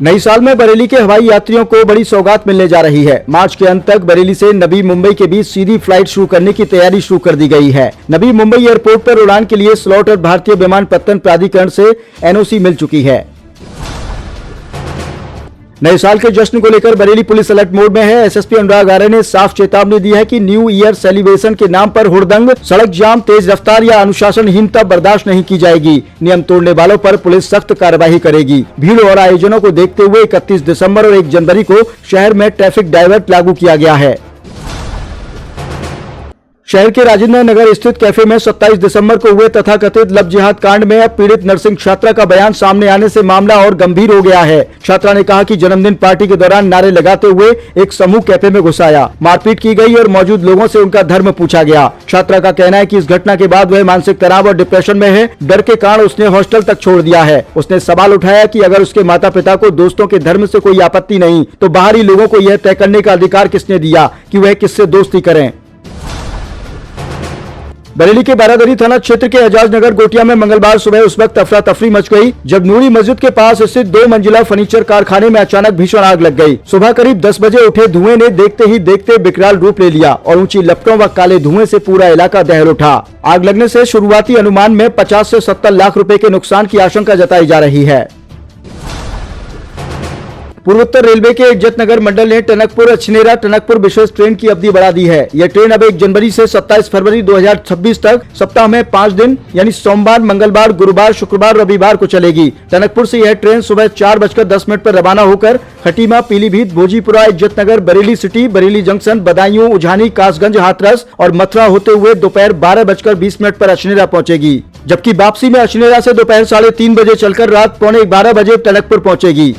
नई साल में बरेली के हवाई यात्रियों को बड़ी सौगात मिलने जा रही है। मार्च के अंत तक बरेली से नवी मुंबई के बीच सीधी फ्लाइट शुरू करने की तैयारी शुरू कर दी गई है। नवी मुंबई एयरपोर्ट पर उड़ान के लिए स्लॉट और भारतीय विमानपत्तन प्राधिकरण से एनओसी मिल चुकी है। नए साल के जश्न को लेकर बरेली पुलिस अलर्ट मोड में है। एसएसपी अनुराग आर्य ने साफ चेतावनी दी है कि न्यू ईयर सेलिब्रेशन के नाम पर हुड़दंग, सड़क जाम, तेज रफ्तार या अनुशासनहीनता बर्दाश्त नहीं की जाएगी। नियम तोड़ने वालों पर पुलिस सख्त कार्रवाई करेगी। भीड़ और आयोजनों को देखते हुए 31 दिसंबर और 1 जनवरी को शहर में ट्रैफिक डाइवर्ट लागू किया गया है। शहर के राजेंद्र नगर स्थित कैफे में 27 दिसंबर को हुए तथाकथित लव जिहाद कांड में अब पीड़ित नर्सिंग छात्रा का बयान सामने आने से मामला और गंभीर हो गया है। छात्रा ने कहा कि जन्मदिन पार्टी के दौरान नारे लगाते हुए एक समूह कैफे में घुस आया, मारपीट की गई और मौजूद लोगों से उनका धर्म पूछा गया। छात्रा का कहना है कि इस घटना के बाद वह मानसिक तनाव और डिप्रेशन में है। डर के कारण उसने हॉस्टल तक छोड़ दिया है। उसने सवाल उठाया कि अगर उसके माता पिता को दोस्तों के धर्म से कोई आपत्ति नहीं तो बाहरी लोगों को यह तय करने का अधिकार किसने दिया कि वह किससे दोस्ती करें। बरेली के बारादरी थाना क्षेत्र के एजाज नगर गोटिया में मंगलवार सुबह उस वक्त अफरा तफरी मच गई जब नूरी मस्जिद के पास स्थित 2 मंजिला फर्नीचर कारखाने में अचानक भीषण आग लग गई। सुबह करीब 10 बजे उठे धुएं ने देखते ही देखते विकराल रूप ले लिया और ऊंची लपटों व काले धुएं से पूरा इलाका दहल उठा। आग लगने से शुरुआती अनुमान में 50 से 70 लाख रुपए के नुकसान की आशंका जताई जा रही है। पूर्वोत्तर रेलवे के इज्जत नगर मंडल ने टनकपुर अछनेरा टनकपुर विशेष ट्रेन की अवधि बढ़ा दी है। यह ट्रेन अब 1 जनवरी से 27 फरवरी 2026 तक सप्ताह में 5 दिन यानी सोमवार, मंगलवार, गुरुवार, शुक्रवार, रविवार को चलेगी। टनकपुर से यह ट्रेन सुबह 4:10 पर रवाना होकर खटीमा, पीलीभीत, भोजीपुरा, इज्जत नगर, बरेली सिटी, बरेली जंक्शन, बदायूं, उझानी, कासगंज, हाथरस और मथुरा होते हुए दोपहर 12:20 पर अछनेरा पहुंचेगी। जबकि वापसी में अछनेरा से दोपहर 3:30 बजे चलकर रात 11:45 बजे टनकपुर पहुंचेगी।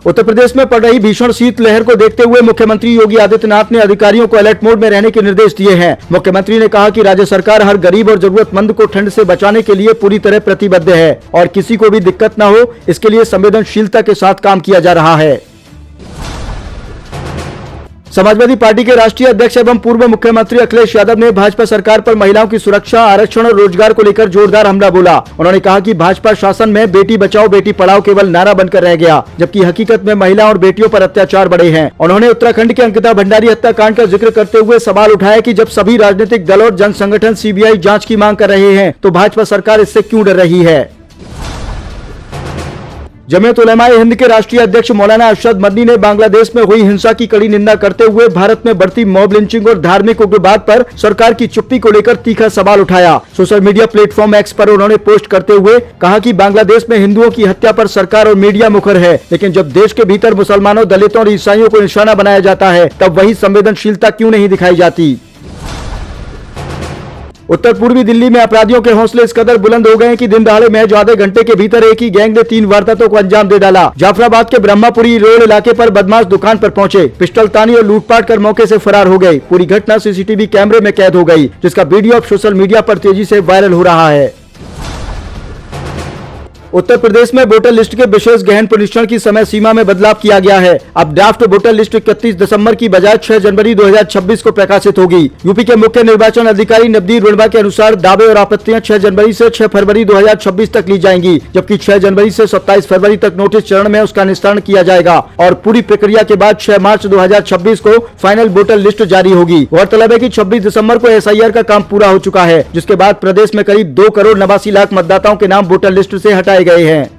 उत्तर प्रदेश में पड़ रही भीषण शीतलहर को देखते हुए मुख्यमंत्री योगी आदित्यनाथ ने अधिकारियों को अलर्ट मोड में रहने के निर्देश दिए हैं। मुख्यमंत्री ने कहा कि राज्य सरकार हर गरीब और जरूरतमंद को ठंड से बचाने के लिए पूरी तरह प्रतिबद्ध है और किसी को भी दिक्कत न हो इसके लिए संवेदनशीलता के साथ काम किया जा रहा है। समाजवादी पार्टी के राष्ट्रीय अध्यक्ष एवं पूर्व मुख्यमंत्री अखिलेश यादव ने भाजपा सरकार पर महिलाओं की सुरक्षा, आरक्षण और रोजगार को लेकर जोरदार हमला बोला। उन्होंने कहा कि भाजपा शासन में बेटी बचाओ बेटी पढ़ाओ केवल नारा बनकर रह गया, जबकि हकीकत में महिला और बेटियों पर अत्याचार बढ़े हैं। उन्होंने उत्तराखंड के अंकिता भंडारी हत्याकांड का जिक्र करते हुए सवाल उठाया कि जब सभी राजनीतिक दल और जन संगठन सीबीआई जाँच की मांग कर रहे हैं तो भाजपा सरकार इससे क्यों डर रही है। जमीयत उलमा-ए हिंद के राष्ट्रीय अध्यक्ष मौलाना अरशद मदनी ने बांग्लादेश में हुई हिंसा की कड़ी निंदा करते हुए भारत में बढ़ती मॉब लिंचिंग और धार्मिक उग्रवाद पर सरकार की चुप्पी को लेकर तीखा सवाल उठाया। सोशल मीडिया प्लेटफॉर्म एक्स पर उन्होंने पोस्ट करते हुए कहा कि बांग्लादेश में हिंदुओं की हत्या पर सरकार और मीडिया मुखर है, लेकिन जब देश के भीतर मुसलमानों, दलितों और ईसाइयों को निशाना बनाया जाता है तब वही संवेदनशीलता क्यों नहीं दिखाई जाती। उत्तर पूर्वी दिल्ली में अपराधियों के हौसले इस कदर बुलंद हो गए कि दिन दहाड़े महज आधे घंटे के भीतर एक ही गैंग ने 3 वारदातों को अंजाम दे डाला। जाफराबाद के ब्रह्मापुरी रोड इलाके पर बदमाश दुकान पर पहुंचे, पिस्टल तानी और लूटपाट कर मौके से फरार हो गए। पूरी घटना सीसीटीवी कैमरे में कैद हो गई, जिसका वीडियो अब सोशल मीडिया पर तेजी से वायरल हो रहा है। उत्तर प्रदेश में वोटर लिस्ट के विशेष गहन पुनरीक्षण की समय सीमा में बदलाव किया गया है। अब ड्राफ्ट वोटर लिस्ट 31 दिसंबर की बजाय 6 जनवरी 2026 को प्रकाशित होगी। यूपी के मुख्य निर्वाचन अधिकारी नवदीप रुणवा के अनुसार दावे और आपत्तियां 6 जनवरी से 6 फरवरी 2026 तक ली जाएंगी, जबकि 6 जनवरी से 27 फरवरी तक नोटिस चरण में उसका निस्तारण किया जाएगा और पूरी प्रक्रिया के बाद 6 मार्च 2026 को फाइनल वोटर लिस्ट जारी होगी। गौरतलब है कि 26 दिसंबर को SIR का काम पूरा हो चुका है, जिसके बाद प्रदेश में करीब 2 करोड़ 89 लाख मतदाताओं के नाम वोटर लिस्ट से हटाए गए हैं।